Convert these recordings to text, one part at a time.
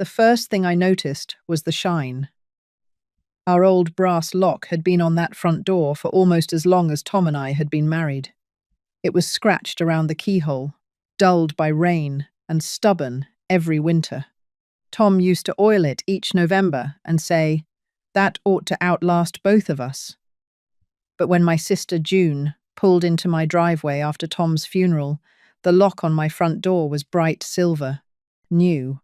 The first thing I noticed was the shine. Our old brass lock had been on that front door for almost as long as Tom and I had been married. It was scratched around the keyhole, dulled by rain, and stubborn every winter. Tom used to oil it each November and say, "That ought to outlast both of us." But when my sister June pulled into my driveway after Tom's funeral, the lock on my front door was bright silver, new.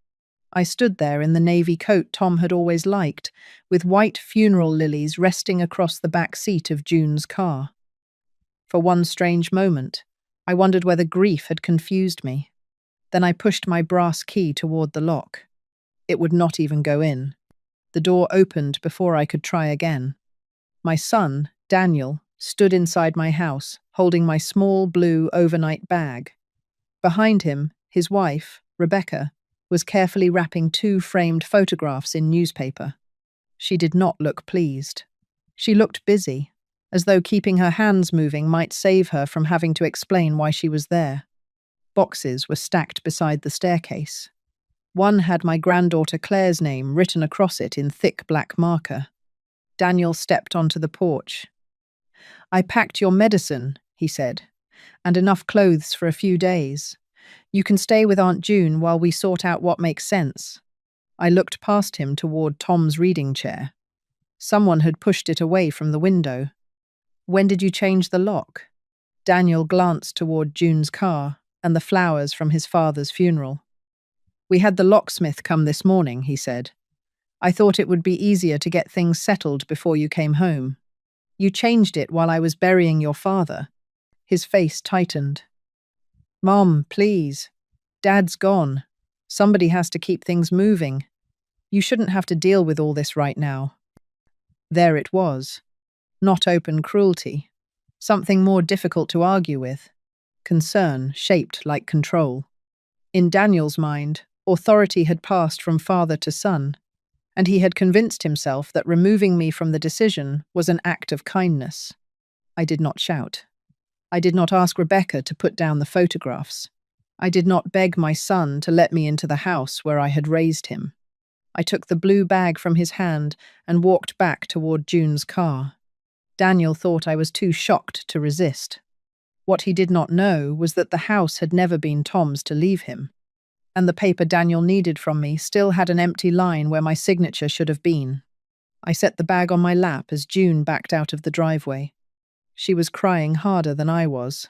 I stood there in the navy coat Tom had always liked, with white funeral lilies resting across the back seat of June's car. For one strange moment, I wondered whether grief had confused me. Then I pushed my brass key toward the lock. It would not even go in. The door opened before I could try again. My son, Daniel, stood inside my house, holding my small blue overnight bag. Behind him, his wife, Rebecca, was carefully wrapping 2 framed photographs in newspaper. She did not look pleased. She looked busy, as though keeping her hands moving might save her from having to explain why she was there. Boxes were stacked beside the staircase. One had my granddaughter Claire's name written across it in thick black marker. Daniel stepped onto the porch. "I packed your medicine," he said, "and enough clothes for a few days. You can stay with Aunt June while we sort out what makes sense." I looked past him toward Tom's reading chair. Someone had pushed it away from the window. "When did you change the lock?" Daniel glanced toward June's car and the flowers from his father's funeral. "We had the locksmith come this morning," he said. "I thought it would be easier to get things settled before you came home. You changed it while I was burying your father." His face tightened. "Mom, please. Dad's gone. Somebody has to keep things moving. You shouldn't have to deal with all this right now." There it was. Not open cruelty. Something more difficult to argue with. Concern shaped like control. In Daniel's mind, authority had passed from father to son, and he had convinced himself that removing me from the decision was an act of kindness. I did not shout. I did not ask Rebecca to put down the photographs. I did not beg my son to let me into the house where I had raised him. I took the blue bag from his hand and walked back toward June's car. Daniel thought I was too shocked to resist. What he did not know was that the house had never been Tom's to leave him, and the paper Daniel needed from me still had an empty line where my signature should have been. I set the bag on my lap as June backed out of the driveway. She was crying harder than I was.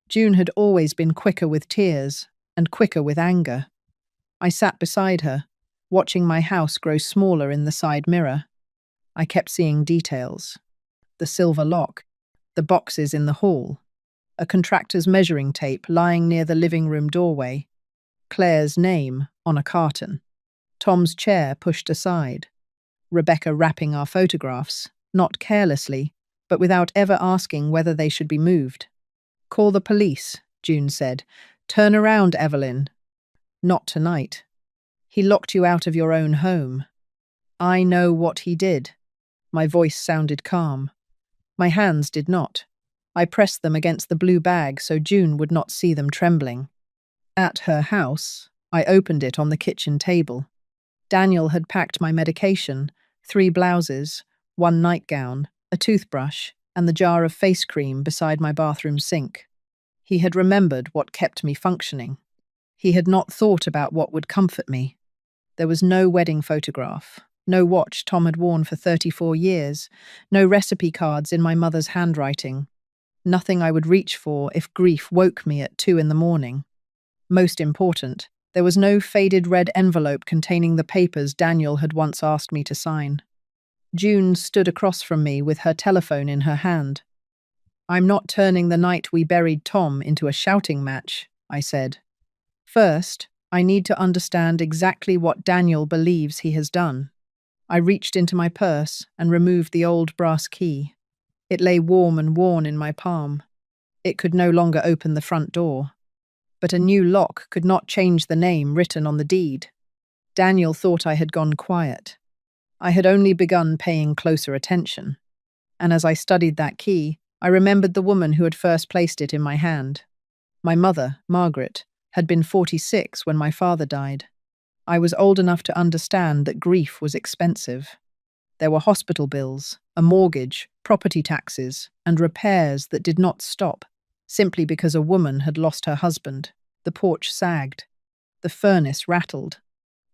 June had always been quicker with tears and quicker with anger. I sat beside her, watching my house grow smaller in the side mirror. I kept seeing details. The silver lock, the boxes in the hall, a contractor's measuring tape lying near the living room doorway, Claire's name on a carton, Tom's chair pushed aside, Rebecca wrapping our photographs, not carelessly, but without ever asking whether they should be moved. "Call the police," June said. "Turn around, Evelyn." "Not tonight. He locked you out of your own home." "I know what he did." My voice sounded calm. My hands did not. I pressed them against the blue bag so June would not see them trembling. At her house, I opened it on the kitchen table. Daniel had packed my medication, 3 blouses, 1 nightgown, a toothbrush, and the jar of face cream beside my bathroom sink. He had remembered what kept me functioning. He had not thought about what would comfort me. There was no wedding photograph, no watch Tom had worn for 34 years, no recipe cards in my mother's handwriting, nothing I would reach for if grief woke me at 2 a.m. Most important, there was no faded red envelope containing the papers Daniel had once asked me to sign. June stood across from me with her telephone in her hand. "I'm not turning the night we buried Tom into a shouting match," I said. "First, I need to understand exactly what Daniel believes he has done." I reached into my purse and removed the old brass key. It lay warm and worn in my palm. It could no longer open the front door. But a new lock could not change the name written on the deed. Daniel thought I had gone quiet. I had only begun paying closer attention. And as I studied that key, I remembered the woman who had first placed it in my hand. My mother, Margaret, had been 46 when my father died. I was old enough to understand that grief was expensive. There were hospital bills, a mortgage, property taxes, and repairs that did not stop, simply because a woman had lost her husband. The porch sagged. The furnace rattled.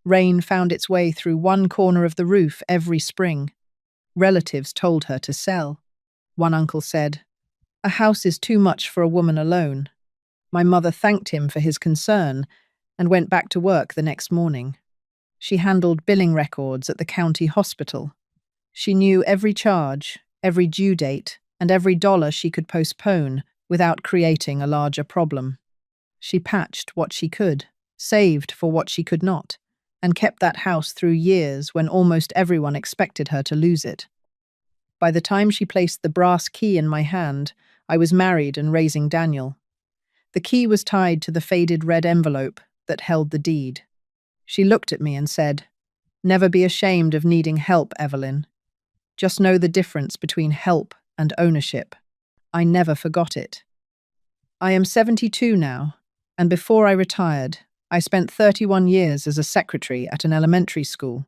Rain found its way through one corner of the roof every spring. Relatives told her to sell. One uncle said, "A house is too much for a woman alone." My mother thanked him for his concern and went back to work the next morning. She handled billing records at the county hospital. She knew every charge, every due date, and every dollar she could postpone without creating a larger problem. She patched what she could, saved for what she could not, and kept that house through years when almost everyone expected her to lose it. By the time she placed the brass key in my hand, I was married and raising Daniel. The key was tied to the faded red envelope that held the deed. She looked at me and said, "Never be ashamed of needing help, Evelyn. Just know the difference between help and ownership." I never forgot it. I am 72 now, and before I retired, I spent 31 years as a secretary at an elementary school.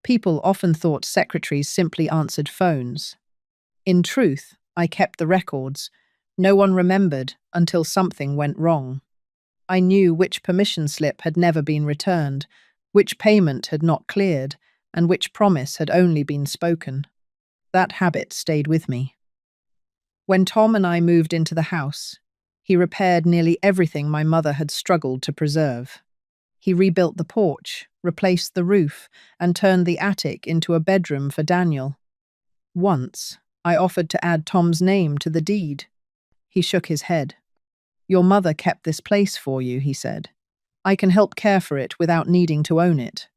People often thought secretaries simply answered phones. In truth, I kept the records. No one remembered until something went wrong. I knew which permission slip had never been returned, which payment had not cleared, and which promise had only been spoken. That habit stayed with me. When Tom and I moved into the house, he repaired nearly everything my mother had struggled to preserve. He rebuilt the porch, replaced the roof, and turned the attic into a bedroom for Daniel. Once, I offered to add Tom's name to the deed. He shook his head. "Your mother kept this place for you," he said. "I can help care for it without needing to own it."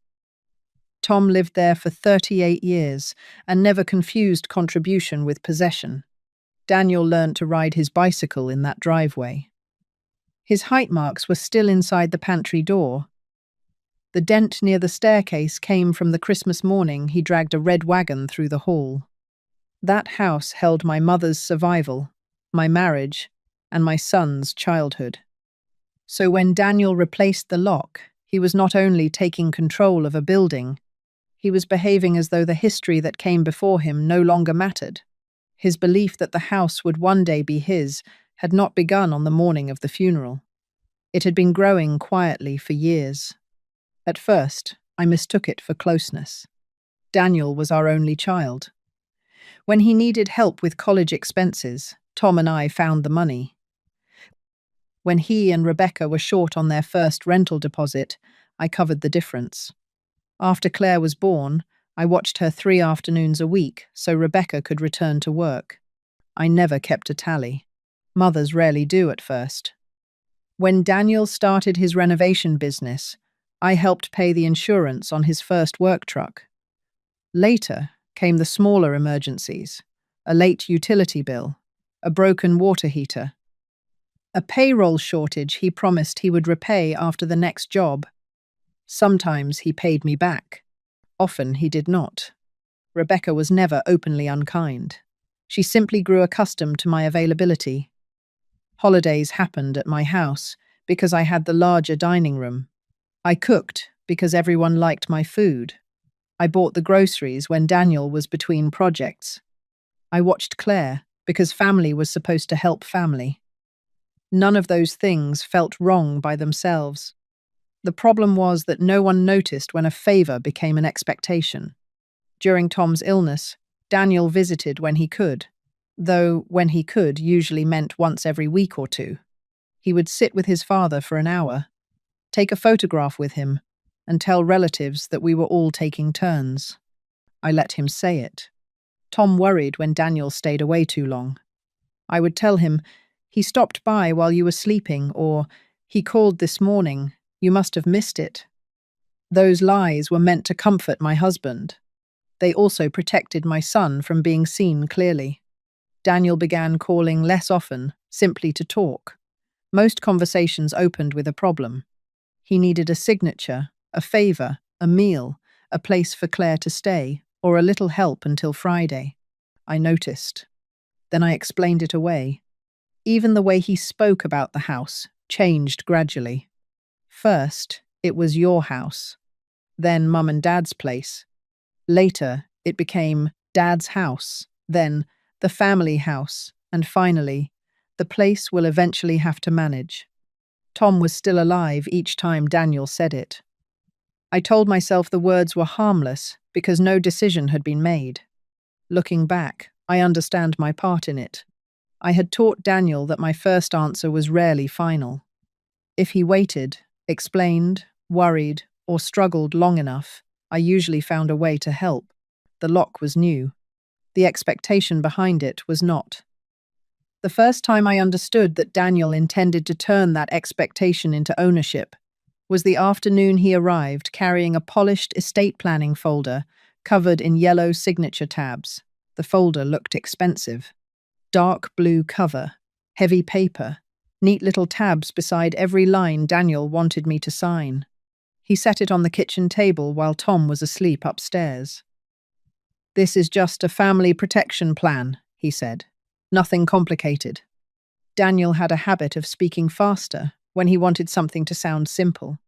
Tom lived there for 38 years and never confused contribution with possession. Daniel learned to ride his bicycle in that driveway. His height marks were still inside the pantry door. The dent near the staircase came from the Christmas morning he dragged a red wagon through the hall. That house held my mother's survival, my marriage, and my son's childhood. So when Daniel replaced the lock, he was not only taking control of a building, he was behaving as though the history that came before him no longer mattered. His belief that the house would one day be his had not begun on the morning of the funeral. It had been growing quietly for years. At first, I mistook it for closeness. Daniel was our only child. When he needed help with college expenses, Tom and I found the money. When he and Rebecca were short on their first rental deposit, I covered the difference. After Claire was born, I watched her 3 afternoons a week so Rebecca could return to work. I never kept a tally. Mothers rarely do at first. When Daniel started his renovation business, I helped pay the insurance on his first work truck. Later came the smaller emergencies, a late utility bill, a broken water heater, a payroll shortage he promised he would repay after the next job. Sometimes he paid me back. Often he did not. Rebecca was never openly unkind. She simply grew accustomed to my availability. Holidays happened at my house because I had the larger dining room. I cooked because everyone liked my food. I bought the groceries when Daniel was between projects. I watched Claire because family was supposed to help family. None of those things felt wrong by themselves. The problem was that no one noticed when a favor became an expectation. During Tom's illness, Daniel visited when he could, though when he could usually meant once every week or two. He would sit with his father for an hour, take a photograph with him, and tell relatives that we were all taking turns. I let him say it. Tom worried when Daniel stayed away too long. I would tell him, "He stopped by while you were sleeping," or "He called this morning. You must have missed it." Those lies were meant to comfort my husband. They also protected my son from being seen clearly. Daniel began calling less often, simply to talk. Most conversations opened with a problem. He needed a signature, a favor, a meal, a place for Claire to stay, or a little help until Friday. I noticed. Then I explained it away. Even the way he spoke about the house changed gradually. First, it was your house. then Mum and Dad's place. Later, it became Dad's house, then the family house, and finally, the place we'll eventually have to manage. Tom was still alive each time Daniel said it. I told myself the words were harmless because no decision had been made. Looking back, I understand my part in it. I had taught Daniel that my first answer was rarely final. If he waited, explained, worried, or struggled long enough, I usually found a way to help. The lock was new. The expectation behind it was not. The first time I understood that Daniel intended to turn that expectation into ownership was the afternoon he arrived carrying a polished estate planning folder covered in yellow signature tabs. The folder looked expensive. Dark blue cover, heavy paper, neat little tabs beside every line Daniel wanted me to sign. He set it on the kitchen table while Tom was asleep upstairs. "This is just a family protection plan," he said. "Nothing complicated." Daniel had a habit of speaking faster when he wanted something to sound simple.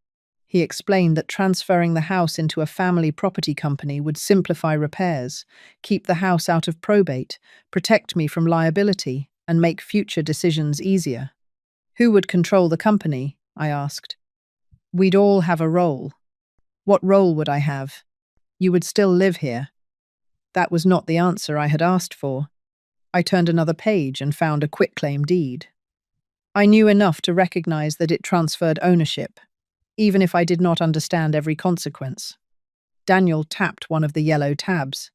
He explained that transferring the house into a family property company would simplify repairs, keep the house out of probate, protect me from liability, and make future decisions easier. "Who would control the company?" I asked. "We'd all have a role." "What role would I have?" "You would still live here." That was not the answer I had asked for. I turned another page and found a quitclaim deed. I knew enough to recognize that it transferred ownership, even if I did not understand every consequence. Daniel tapped one of the yellow tabs.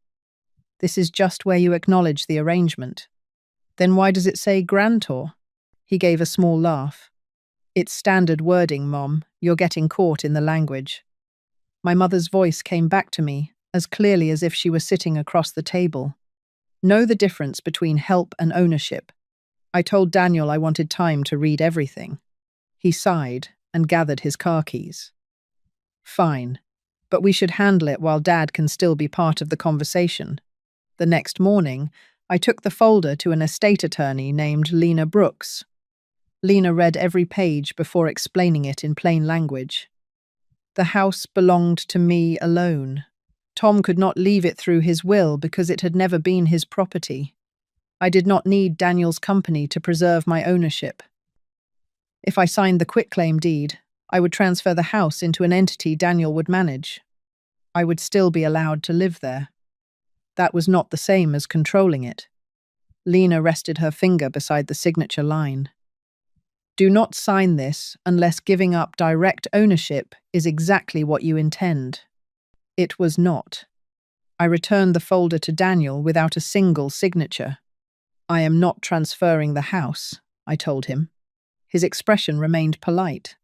"This is just where you acknowledge the arrangement." "Then why does it say grantor?" He gave a small laugh. "It's standard wording, Mom. You're getting caught in the language." My mother's voice came back to me, as clearly as if she were sitting across the table. "Know the difference between help and ownership." I told Daniel I wanted time to read everything. He sighed and gathered his car keys. "Fine, but we should handle it while Dad can still be part of the conversation." The next morning, I took the folder to an estate attorney named Lena Brooks. Lena read every page before explaining it in plain language. The house belonged to me alone. Tom could not leave it through his will because it had never been his property. I did not need Daniel's company to preserve my ownership. If I signed the quitclaim deed, I would transfer the house into an entity Daniel would manage. I would still be allowed to live there. That was not the same as controlling it. Lena rested her finger beside the signature line. "Do not sign this unless giving up direct ownership is exactly what you intend." It was not. I returned the folder to Daniel without a single signature. "I am not transferring the house," I told him. His expression remained polite.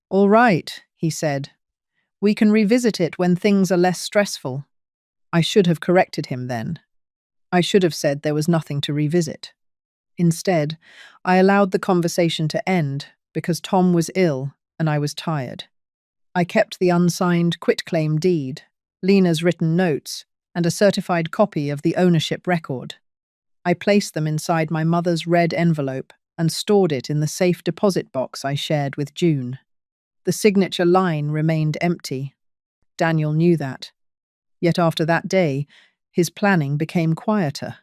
"All right," he said. "We can revisit it when things are less stressful." I should have corrected him then. I should have said there was nothing to revisit. Instead, I allowed the conversation to end because Tom was ill and I was tired. I kept the unsigned quitclaim deed, Lena's written notes, and a certified copy of the ownership record. I placed them inside my mother's red envelope and stored it in the safe deposit box I shared with June. The signature line remained empty. Daniel knew that. Yet after that day, his planning became quieter.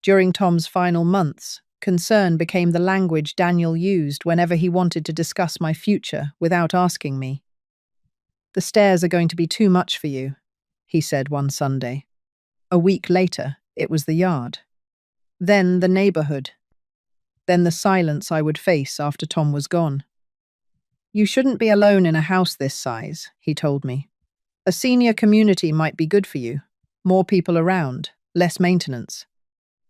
During Tom's final months, concern became the language Daniel used whenever he wanted to discuss my future without asking me. "The stairs are going to be too much for you," he said one Sunday. A week later, it was the yard. Then the neighborhood. Then the silence I would face after Tom was gone. "You shouldn't be alone in a house this size," he told me. "A senior community might be good for you. More people around, less maintenance."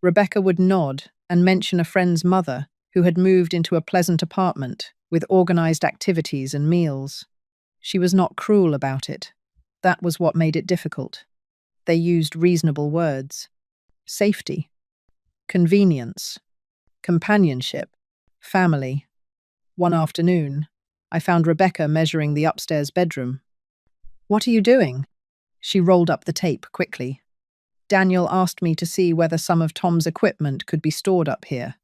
Rebecca would nod and mention a friend's mother who had moved into a pleasant apartment with organized activities and meals. She was not cruel about it. That was what made it difficult. They used reasonable words. Safety, convenience, companionship, family. One afternoon, I found Rebecca measuring the upstairs bedroom. "What are you doing?" She rolled up the tape quickly. "Daniel asked me to see whether some of Tom's equipment could be stored up here.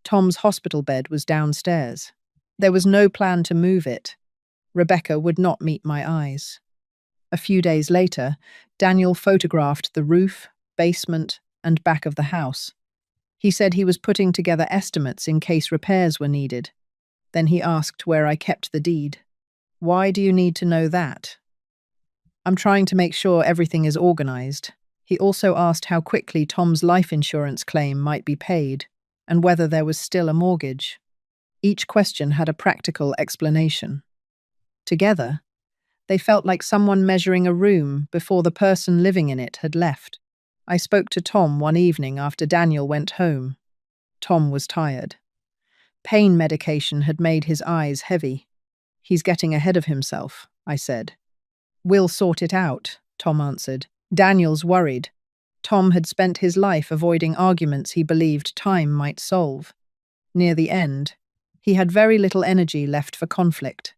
Tom's hospital bed was downstairs. There was no plan to move it. Rebecca would not meet my eyes. A few days later, Daniel photographed the roof, basement, and back of the house. He said he was putting together estimates in case repairs were needed. Then he asked where I kept the deed. Why do you need to know that? I'm trying to make sure everything is organized. He also asked how quickly Tom's life insurance claim might be paid and whether there was still a mortgage. Each question had a practical explanation. Together, they felt like someone measuring a room before the person living in it had left. I spoke to Tom one evening after Daniel went home. Tom was tired. Pain medication had made his eyes heavy. He's getting ahead of himself, I said. We'll sort it out, Tom answered. Daniel's worried. Tom had spent his life avoiding arguments he believed time might solve. Near the end, he had very little energy left for conflict.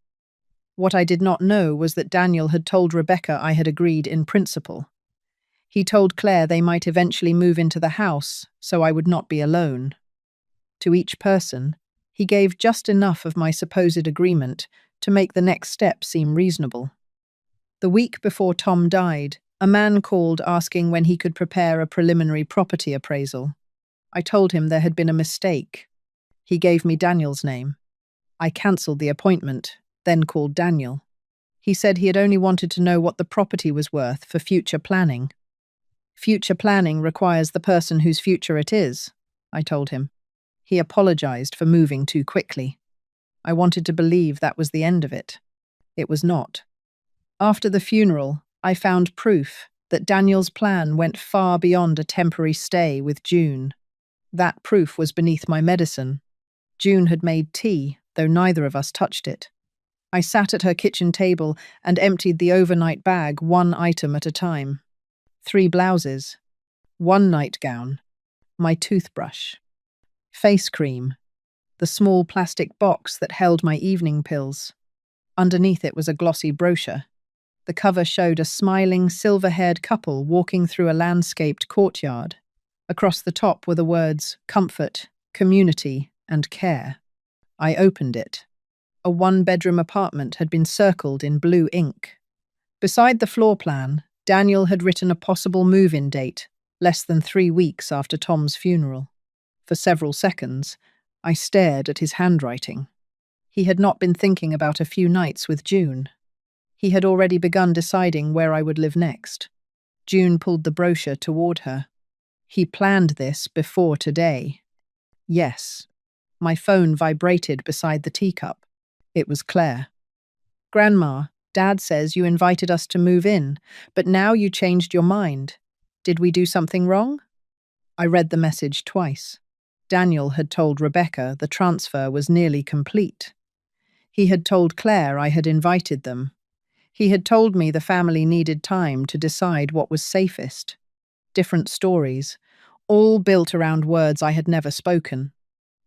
What I did not know was that Daniel had told Rebecca I had agreed in principle. He told Claire they might eventually move into the house, so I would not be alone. To each person, he gave just enough of my supposed agreement to make the next step seem reasonable. The week before Tom died, a man called asking when he could prepare a preliminary property appraisal. I told him there had been a mistake. He gave me Daniel's name. I cancelled the appointment, then called Daniel. He said he had only wanted to know what the property was worth for future planning. Future planning requires the person whose future it is, I told him. He apologized for moving too quickly. I wanted to believe that was the end of it. It was not. After the funeral, I found proof that Daniel's plan went far beyond a temporary stay with June. That proof was beneath my medicine. June had made tea, though neither of us touched it. I sat at her kitchen table and emptied the overnight bag one item at a time. 3 blouses, 1 nightgown, my toothbrush, face cream, the small plastic box that held my evening pills. Underneath it was a glossy brochure. The cover showed a smiling, silver-haired couple walking through a landscaped courtyard. Across the top were the words comfort, community, and care. I opened it. A 1-bedroom apartment had been circled in blue ink. Beside the floor plan, Daniel had written a possible move-in date, less than 3 weeks after Tom's funeral. For several seconds, I stared at his handwriting. He had not been thinking about a few nights with June. He had already begun deciding where I would live next. June pulled the brochure toward her. He planned this before today. Yes. My phone vibrated beside the teacup. It was Claire. Grandma, Dad says you invited us to move in, but now you changed your mind. Did we do something wrong? I read the message twice. Daniel had told Rebecca the transfer was nearly complete. He had told Claire I had invited them. He had told me the family needed time to decide what was safest. Different stories, all built around words I had never spoken.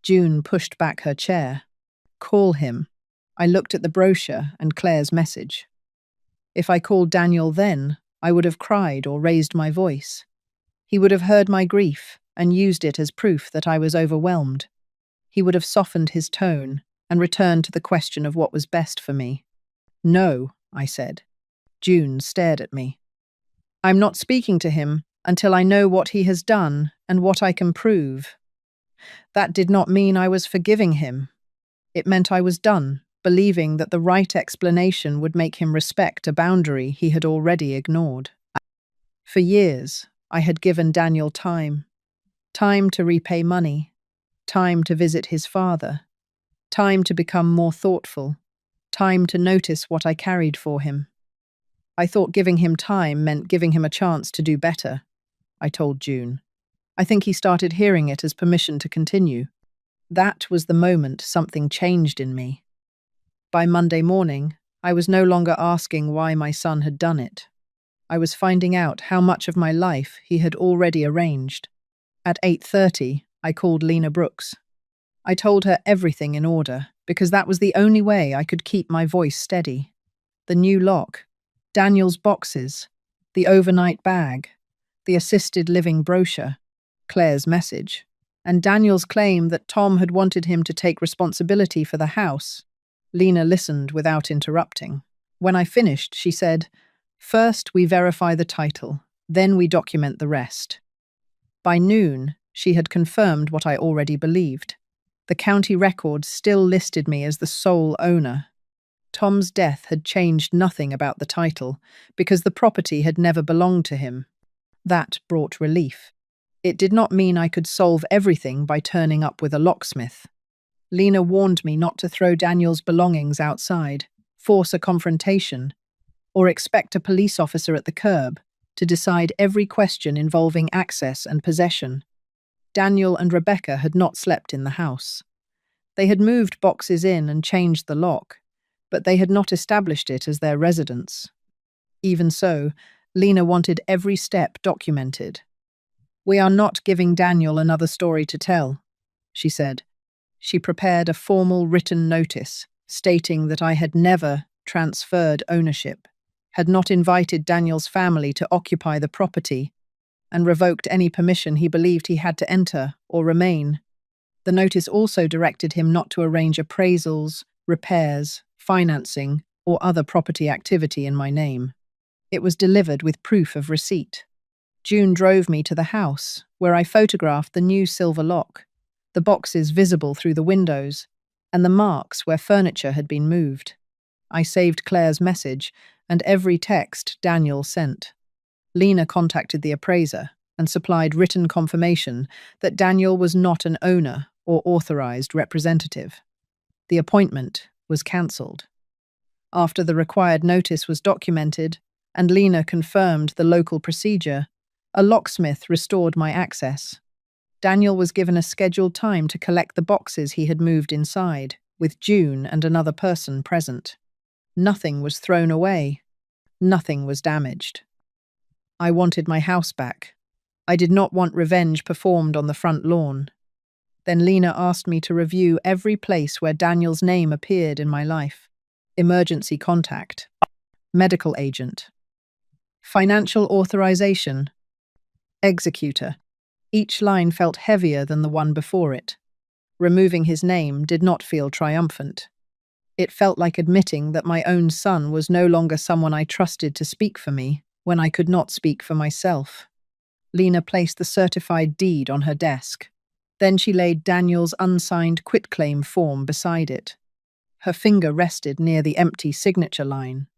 June pushed back her chair. Call him. I looked at the brochure and Claire's message. If I called Daniel then, I would have cried or raised my voice. He would have heard my grief and used it as proof that I was overwhelmed. He would have softened his tone and returned to the question of what was best for me. No, I said. June stared at me. I'm not speaking to him until I know what he has done and what I can prove. That did not mean I was forgiving him. It meant I was done, believing that the right explanation would make him respect a boundary he had already ignored. For years, I had given Daniel time. Time to repay money. Time to visit his father. Time to become more thoughtful. Time to notice what I carried for him. I thought giving him time meant giving him a chance to do better, I told June. I think he started hearing it as permission to continue. That was the moment something changed in me. By Monday morning, I was no longer asking why my son had done it. I was finding out how much of my life he had already arranged. At 8:30, I called Lena Brooks. I told her everything in order, because that was the only way I could keep my voice steady. The new lock, Daniel's boxes, the overnight bag, the assisted living brochure, Claire's message, and Daniel's claim that Tom had wanted him to take responsibility for the house. Lena listened without interrupting. When I finished, she said, First, we verify the title, then we document the rest. By noon, she had confirmed what I already believed. The county records still listed me as the sole owner. Tom's death had changed nothing about the title, because the property had never belonged to him. That brought relief. It did not mean I could solve everything by turning up with a locksmith. Lena warned me not to throw Daniel's belongings outside, force a confrontation, or expect a police officer at the curb to decide every question involving access and possession. Daniel and Rebecca had not slept in the house. They had moved boxes in and changed the lock, but they had not established it as their residence. Even so, Lena wanted every step documented. "We are not giving Daniel another story to tell," she said. She prepared a formal written notice stating that I had never transferred ownership, had not invited Daniel's family to occupy the property, and revoked any permission he believed he had to enter or remain. The notice also directed him not to arrange appraisals, repairs, financing, or other property activity in my name. It was delivered with proof of receipt. June drove me to the house, where I photographed the new silver lock, the boxes visible through the windows, and the marks where furniture had been moved. I saved Claire's message and every text Daniel sent. Lena contacted the appraiser and supplied written confirmation that Daniel was not an owner or authorized representative. The appointment was cancelled. After the required notice was documented and Lena confirmed the local procedure, a locksmith restored my access. Daniel was given a scheduled time to collect the boxes he had moved inside, with June and another person present. Nothing was thrown away. Nothing was damaged. I wanted my house back. I did not want revenge performed on the front lawn. Then Lena asked me to review every place where Daniel's name appeared in my life. Emergency contact, medical agent, financial authorization, executor. Each line felt heavier than the one before it. Removing his name did not feel triumphant. It felt like admitting that my own son was no longer someone I trusted to speak for me when I could not speak for myself. Lena placed the certified deed on her desk. Then she laid Daniel's unsigned quitclaim form beside it. Her finger rested near the empty signature line.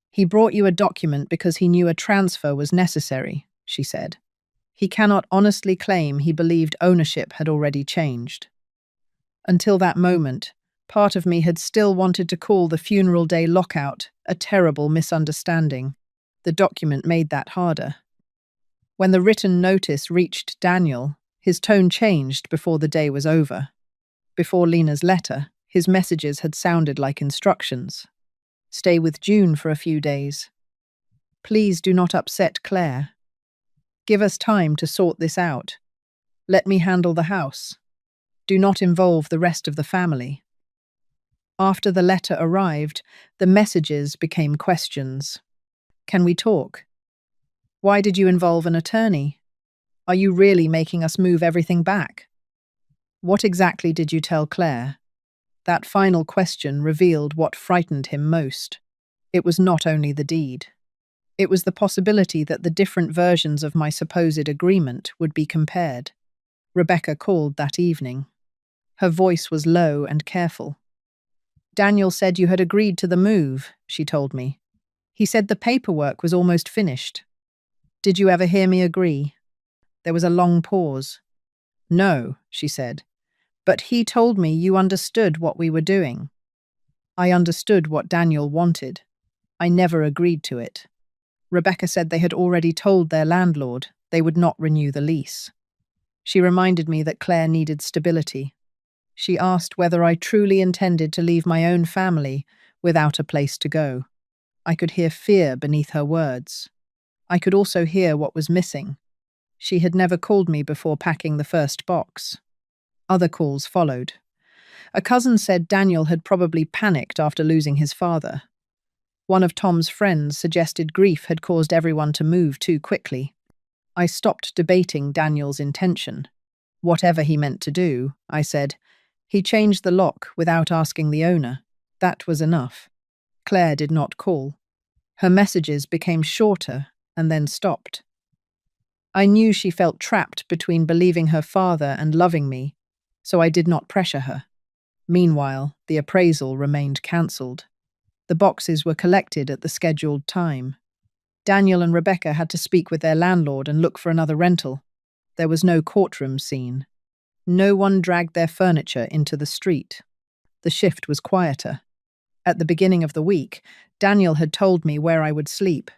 "He brought you a document because he knew a transfer was necessary," she said. "He cannot honestly claim he believed ownership had already changed." Until that moment, part of me had still wanted to call the funeral day lockout a terrible misunderstanding. The document made that harder. When the written notice reached Daniel, his tone changed before the day was over. Before Lena's letter, his messages had sounded like instructions. "Stay with June for a few days. Please do not upset Claire. Give us time to sort this out. Let me handle the house. Do not involve the rest of the family." After the letter arrived, the messages became questions. "Can we talk? Why did you involve an attorney? Are you really making us move everything back? What exactly did you tell Claire?" That final question revealed what frightened him most. It was not only the deed. It was the possibility that the different versions of my supposed agreement would be compared. Rebecca called that evening. Her voice was low and careful. "Daniel said you had agreed to the move," she told me. "He said the paperwork was almost finished. Did you ever hear me agree?" There was a long pause. "No," she said, "but he told me you understood what we were doing." I understood what Daniel wanted. I never agreed to it. Rebecca said they had already told their landlord they would not renew the lease. She reminded me that Claire needed stability. She asked whether I truly intended to leave my own family without a place to go. I could hear fear beneath her words. I could also hear what was missing. She had never called me before packing the first box. Other calls followed. A cousin said Daniel had probably panicked after losing his father. One of Tom's friends suggested grief had caused everyone to move too quickly. I stopped debating Daniel's intention. Whatever he meant to do, I said, he changed the lock without asking the owner. That was enough. Claire did not call. Her messages became shorter and then stopped. I knew she felt trapped between believing her father and loving me, so I did not pressure her. Meanwhile, the appraisal remained cancelled. The boxes were collected at the scheduled time. Daniel and Rebecca had to speak with their landlord and look for another rental. There was no courtroom scene. No one dragged their furniture into the street. The shift was quieter. At the beginning of the week, Daniel had told me where I would sleep.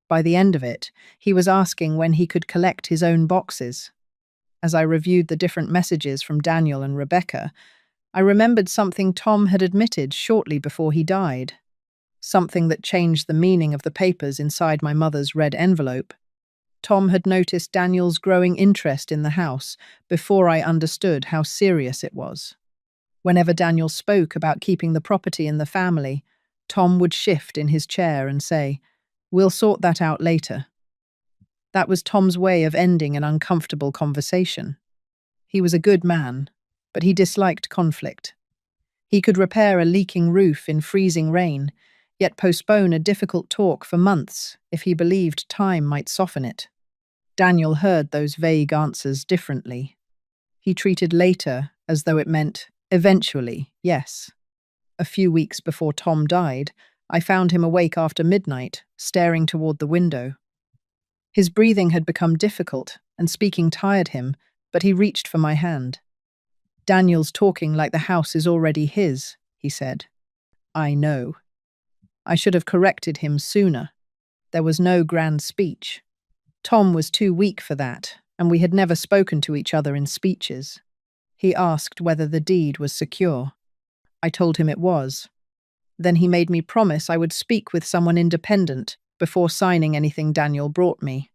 By the end of it, he was asking when he could collect his own boxes. As I reviewed the different messages from Daniel and Rebecca, I remembered something Tom had admitted shortly before he died. Something that changed the meaning of the papers inside my mother's red envelope. Tom had noticed Daniel's growing interest in the house before I understood how serious it was. Whenever Daniel spoke about keeping the property in the family, Tom would shift in his chair and say, "We'll sort that out later." That was Tom's way of ending an uncomfortable conversation. He was a good man, but he disliked conflict. He could repair a leaking roof in freezing rain, yet postpone a difficult talk for months if he believed time might soften it. Daniel heard those vague answers differently. He treated later as though it meant eventually, yes. A few weeks before Tom died, I found him awake after midnight, staring toward the window. His breathing had become difficult, and speaking tired him, but he reached for my hand. "Daniel's talking like the house is already his," he said. "I know." I should have corrected him sooner. There was no grand speech. Tom was too weak for that, and we had never spoken to each other in speeches. He asked whether the deed was secure. I told him it was. Then he made me promise I would speak with someone independent before signing anything Daniel brought me.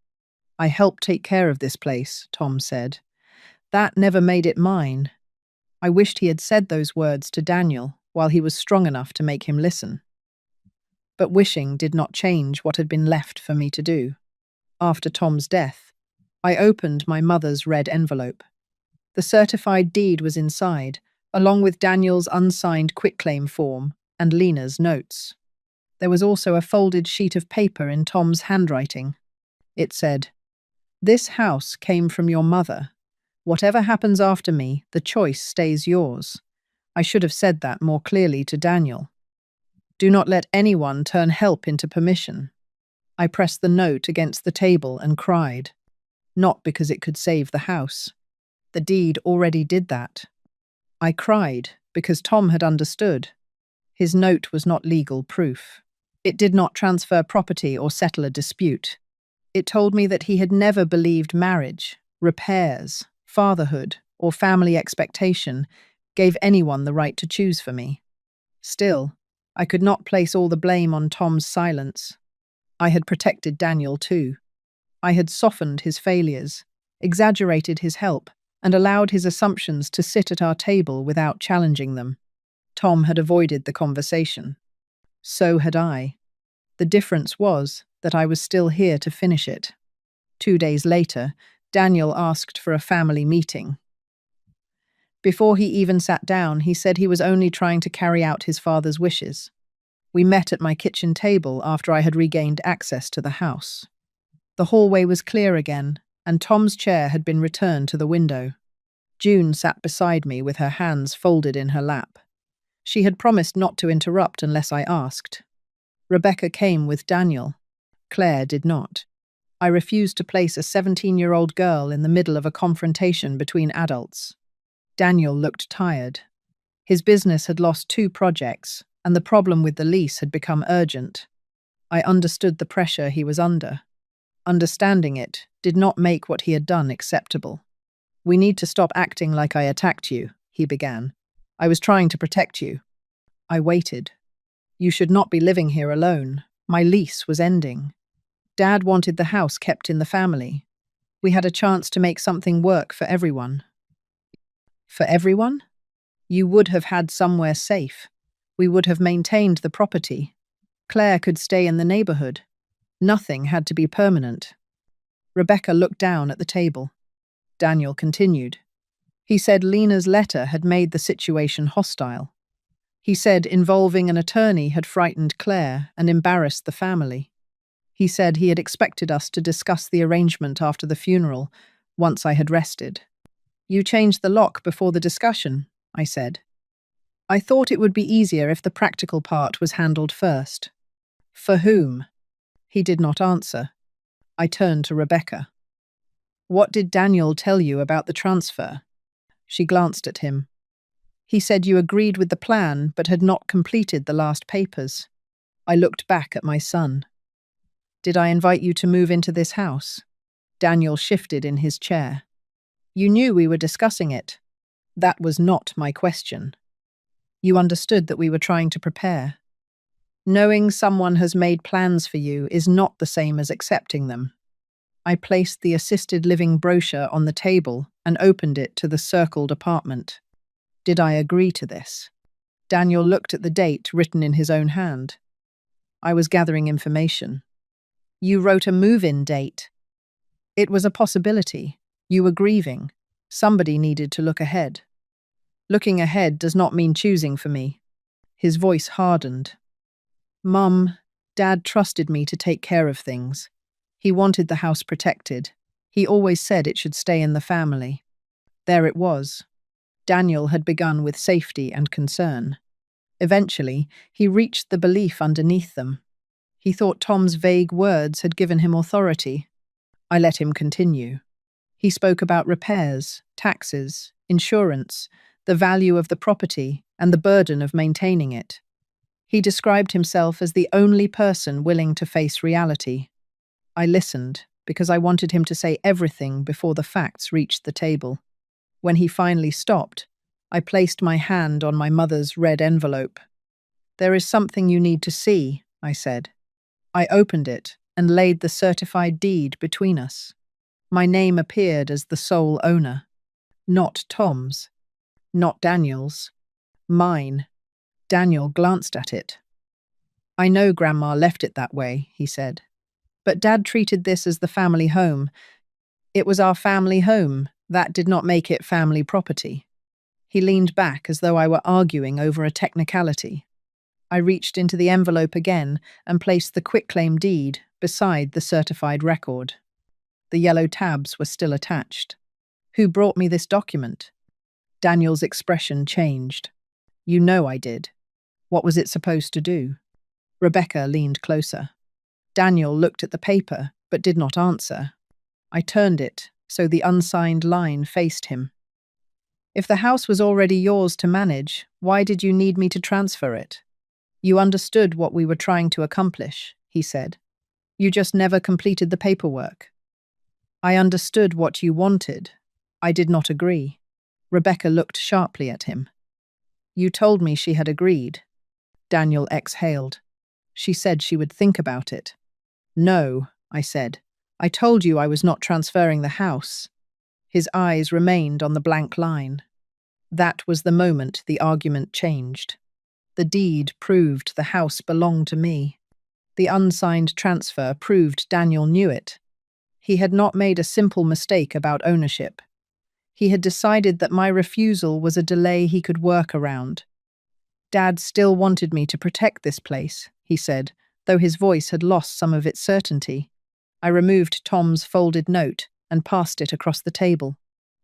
"I helped take care of this place," Tom said. "That never made it mine." I wished he had said those words to Daniel while he was strong enough to make him listen. But wishing did not change what had been left for me to do. After Tom's death, I opened my mother's red envelope. The certified deed was inside, along with Daniel's unsigned quitclaim form and Lena's notes. There was also a folded sheet of paper in Tom's handwriting. It said, "This house came from your mother. Whatever happens after me, the choice stays yours." I should have said that more clearly to Daniel. "Do not let anyone turn help into permission." I pressed the note against the table and cried. Not because it could save the house. The deed already did that. I cried because Tom had understood. His note was not legal proof. It did not transfer property or settle a dispute. It told me that he had never believed marriage, repairs, fatherhood, or family expectation gave anyone the right to choose for me. Still, I could not place all the blame on Tom's silence. I had protected Daniel too. I had softened his failures, exaggerated his help, and allowed his assumptions to sit at our table without challenging them. Tom had avoided the conversation. So had I. The difference was that I was still here to finish it. 2 days later, Daniel asked for a family meeting. Before he even sat down, he said he was only trying to carry out his father's wishes. We met at my kitchen table after I had regained access to the house. The hallway was clear again, and Tom's chair had been returned to the window. June sat beside me with her hands folded in her lap. She had promised not to interrupt unless I asked. Rebecca came with Daniel. Claire did not. I refused to place a 17-year-old girl in the middle of a confrontation between adults. Daniel looked tired. His business had lost 2 projects, and the problem with the lease had become urgent. I understood the pressure he was under. Understanding it did not make what he had done acceptable. "We need to stop acting like I attacked you," he began. "I was trying to protect you." I waited. "You should not be living here alone. My lease was ending. Dad wanted the house kept in the family. We had a chance to make something work for everyone." "For everyone?" "You would have had somewhere safe. We would have maintained the property. Claire could stay in the neighborhood. Nothing had to be permanent." Rebecca looked down at the table. Daniel continued. He said Lena's letter had made the situation hostile. He said involving an attorney had frightened Claire and embarrassed the family. He said he had expected us to discuss the arrangement after the funeral, once I had rested. You changed the lock before the discussion, I said. I thought it would be easier if the practical part was handled first. For whom? He did not answer. I turned to Rebecca. What did Daniel tell you about the transfer? She glanced at him. He said you agreed with the plan but had not completed the last papers. I looked back at my son. Did I invite you to move into this house? Daniel shifted in his chair. You knew we were discussing it. That was not my question. You understood that we were trying to prepare. Knowing someone has made plans for you is not the same as accepting them. I placed the assisted living brochure on the table and opened it to the circled apartment. Did I agree to this? Daniel looked at the date written in his own hand. I was gathering information. You wrote a move-in date. It was a possibility. You were grieving. Somebody needed to look ahead. Looking ahead does not mean choosing for me. His voice hardened. Mum, Dad trusted me to take care of things. He wanted the house protected. He always said it should stay in the family. There it was. Daniel had begun with safety and concern. Eventually, he reached the belief underneath them. He thought Tom's vague words had given him authority. I let him continue. He spoke about repairs, taxes, insurance, the value of the property, and the burden of maintaining it. He described himself as the only person willing to face reality. I listened, because I wanted him to say everything before the facts reached the table. When he finally stopped, I placed my hand on my mother's red envelope. There is something you need to see, I said. I opened it and laid the certified deed between us. My name appeared as the sole owner. Not Tom's. Not Daniel's. Mine. Daniel glanced at it. I know Grandma left it that way, he said. But Dad treated this as the family home. It was our family home. That did not make it family property. He leaned back as though I were arguing over a technicality. I reached into the envelope again and placed the quitclaim deed beside the certified record. The yellow tabs were still attached. Who brought me this document? Daniel's expression changed. You know I did. What was it supposed to do? Rebecca leaned closer. Daniel looked at the paper, but did not answer. I turned it, so the unsigned line faced him. If the house was already yours to manage, why did you need me to transfer it? You understood what we were trying to accomplish, he said. You just never completed the paperwork. I understood what you wanted. I did not agree. Rebecca looked sharply at him. You told me she had agreed. Daniel exhaled. She said she would think about it. No, I said. I told you I was not transferring the house. His eyes remained on the blank line. That was the moment the argument changed. The deed proved the house belonged to me. The unsigned transfer proved Daniel knew it. He had not made a simple mistake about ownership. He had decided that my refusal was a delay he could work around. Dad still wanted me to protect this place, he said, though his voice had lost some of its certainty. I removed Tom's folded note and passed it across the table.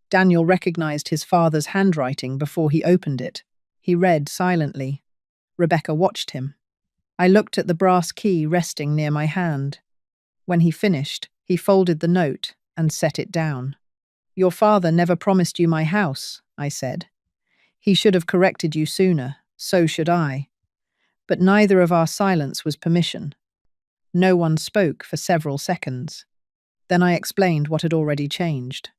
Daniel recognized his father's handwriting before he opened it. He read silently. Rebecca watched him. I looked at the brass key resting near my hand. When he finished, he folded the note and set it down. Your father never promised you my house, I said. He should have corrected you sooner, so should I. But neither of our silence was permission. No one spoke for several seconds. Then I explained what had already changed.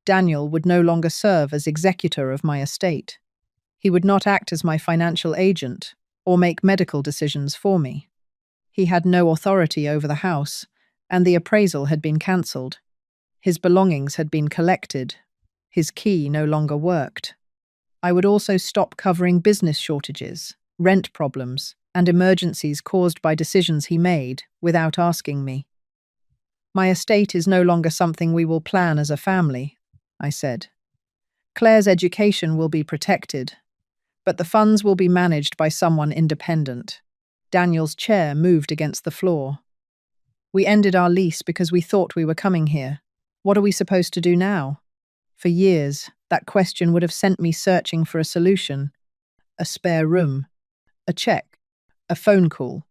Daniel would no longer serve as executor of my estate. He would not act as my financial agent or make medical decisions for me. He had no authority over the house, and the appraisal had been cancelled. His belongings had been collected. His key no longer worked. I would also stop covering business shortages, rent problems, and emergencies caused by decisions he made without asking me. My estate is no longer something we will plan as a family, I said. Claire's education will be protected, But the funds will be managed by someone independent. Daniel's chair moved against the floor. We ended our lease because we thought we were coming here. What are we supposed to do now? For years, that question would have sent me searching for a solution. A spare room, a check, a phone call.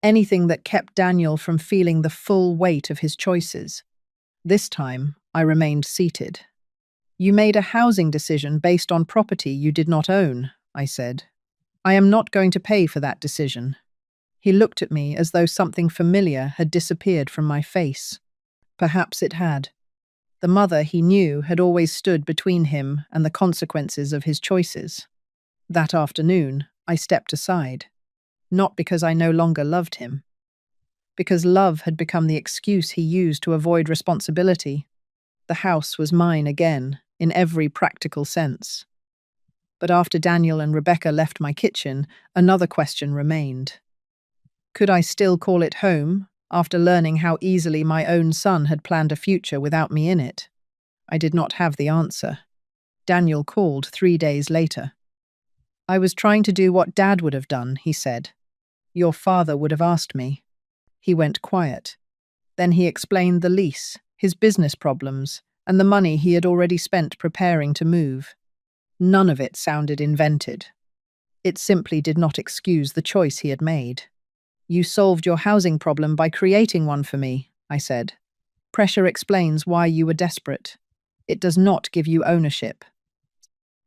Anything that kept Daniel from feeling the full weight of his choices. This time, I remained seated. You made a housing decision based on property you did not own, I said. I am not going to pay for that decision. He looked at me as though something familiar had disappeared from my face. Perhaps it had. The mother he knew had always stood between him and the consequences of his choices. That afternoon, I stepped aside. Not because I no longer loved him. Because love had become the excuse he used to avoid responsibility. The house was mine again, in every practical sense. But after Daniel and Rebecca left my kitchen, another question remained. Could I still call it home, after learning how easily my own son had planned a future without me in it? I did not have the answer. Daniel called 3 days later. I was trying to do what Dad would have done, he said. Your father would have asked me. He went quiet. Then he explained the lease, his business problems, and the money he had already spent preparing to move. None of it sounded invented. It simply did not excuse the choice he had made. You solved your housing problem by creating one for me, I said. Pressure explains why you were desperate. It does not give you ownership.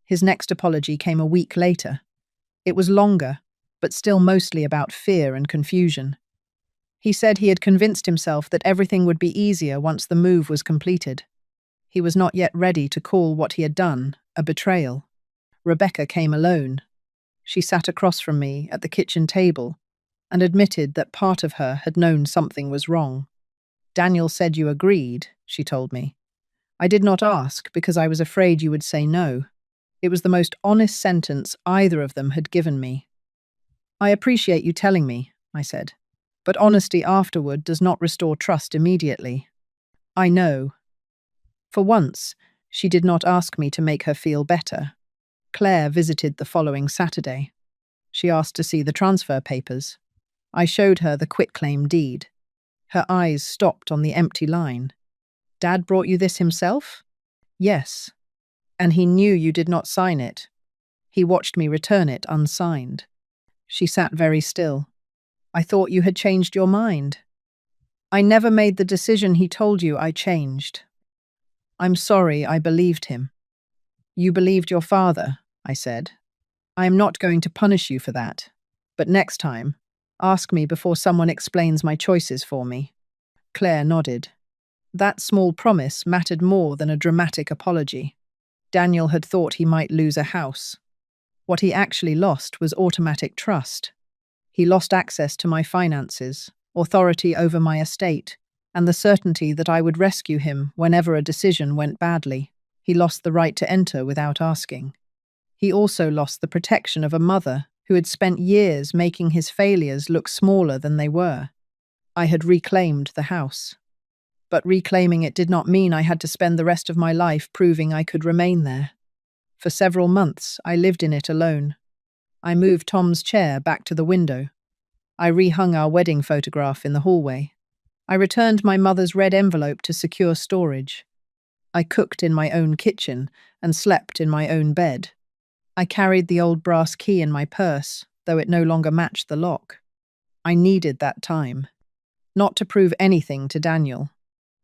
His next apology came a week later. It was longer, but still mostly about fear and confusion. He said he had convinced himself that everything would be easier once the move was completed. He was not yet ready to call what he had done a betrayal. Rebecca came alone. She sat across from me at the kitchen table and admitted that part of her had known something was wrong. Daniel said you agreed, she told me. I did not ask because I was afraid you would say no. It was the most honest sentence either of them had given me. I appreciate you telling me, I said, but honesty afterward does not restore trust immediately. I know. For once, she did not ask me to make her feel better. Claire visited the following Saturday. She asked to see the transfer papers. I showed her the quitclaim deed. Her eyes stopped on the empty line. Dad brought you this himself? Yes. And he knew you did not sign it. He watched me return it unsigned. She sat very still. I thought you had changed your mind. I never made the decision he told you I changed. I'm sorry I believed him. You believed your father, I said. I am not going to punish you for that. But next time, ask me before someone explains my choices for me. Claire nodded. That small promise mattered more than a dramatic apology. Daniel had thought he might lose a house. What he actually lost was automatic trust. He lost access to my finances, authority over my estate, and the certainty that I would rescue him whenever a decision went badly. He lost the right to enter without asking. He also lost the protection of a mother who had spent years making his failures look smaller than they were. I had reclaimed the house. But reclaiming it did not mean I had to spend the rest of my life proving I could remain there. For several months, I lived in it alone. I moved Tom's chair back to the window. I rehung our wedding photograph in the hallway. I returned my mother's red envelope to secure storage. I cooked in my own kitchen and slept in my own bed. I carried the old brass key in my purse, though it no longer matched the lock. I needed that time. Not to prove anything to Daniel.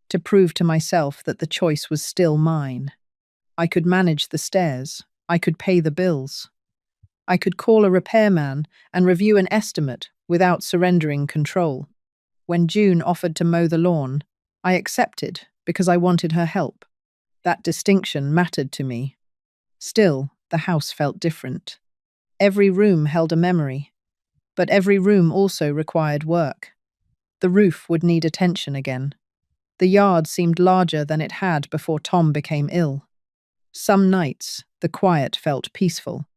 To prove to myself that the choice was still mine. I could manage the stairs. I could pay the bills. I could call a repairman and review an estimate without surrendering control. When June offered to mow the lawn, I accepted because I wanted her help. That distinction mattered to me. Still, the house felt different. Every room held a memory, but every room also required work. The roof would need attention again. The yard seemed larger than it had before Tom became ill. Some nights, the quiet felt peaceful.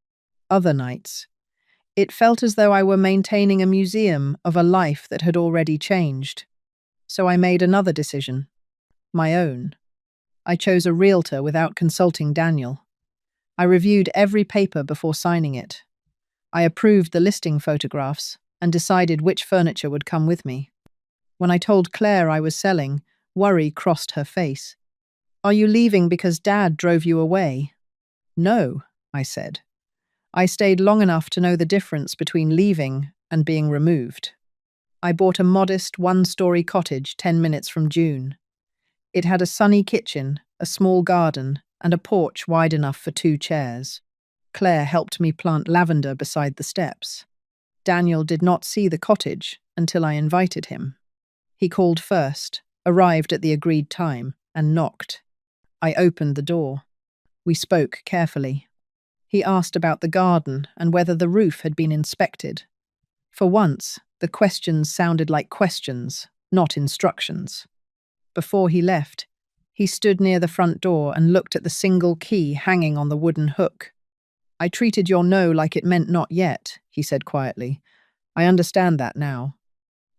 Other nights, it felt as though I were maintaining a museum of a life that had already changed. So I made another decision. My own. I chose a realtor without consulting Daniel. I reviewed every paper before signing it. I approved the listing photographs and decided which furniture would come with me. When I told Claire I was selling, worry crossed her face. "Are you leaving because Dad drove you away?" "No," I said. "I stayed long enough to know the difference between leaving and being removed." I bought a modest one-story cottage 10 minutes from June. It had a sunny kitchen, a small garden, and a porch wide enough for 2 chairs. Claire helped me plant lavender beside the steps. Daniel did not see the cottage until I invited him. He called first, arrived at the agreed time, and knocked. I opened the door. We spoke carefully. He asked about the garden and whether the roof had been inspected. For once, the questions sounded like questions, not instructions. Before he left, he stood near the front door and looked at the single key hanging on the wooden hook. "I treated your no like it meant not yet," he said quietly. "I understand that now."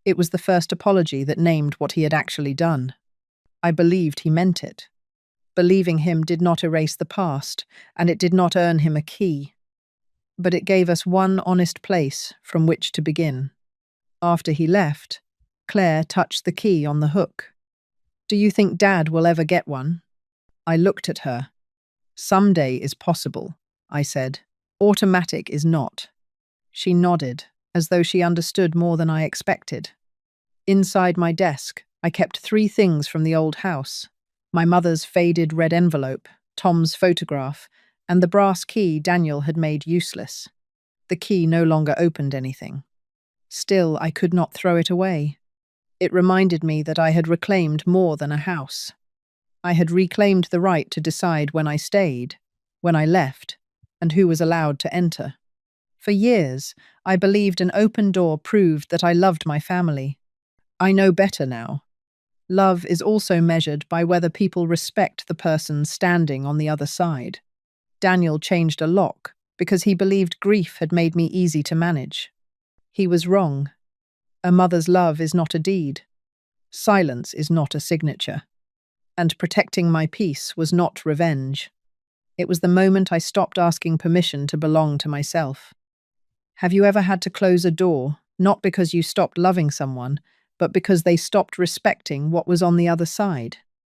It was the first apology that named what he had actually done. I believed he meant it. Believing him did not erase the past, and it did not earn him a key. But it gave us one honest place from which to begin. After he left, Claire touched the key on the hook. "Do you think Dad will ever get one?" I looked at her. "Someday is possible," I said. "Automatic is not." She nodded, as though she understood more than I expected. Inside my desk, I kept 3 things from the old house: my mother's faded red envelope, Tom's photograph, and the brass key Daniel had made useless. The key no longer opened anything. Still, I could not throw it away. It reminded me that I had reclaimed more than a house. I had reclaimed the right to decide when I stayed, when I left, and who was allowed to enter. For years, I believed an open door proved that I loved my family. I know better now. Love is also measured by whether people respect the person standing on the other side. Daniel changed a lock because he believed grief had made me easy to manage. He was wrong. A mother's love is not a deed. Silence is not a signature. And protecting my peace was not revenge. It was the moment I stopped asking permission to belong to myself. Have you ever had to close a door, not because you stopped loving someone, but because they stopped respecting what was on the other side?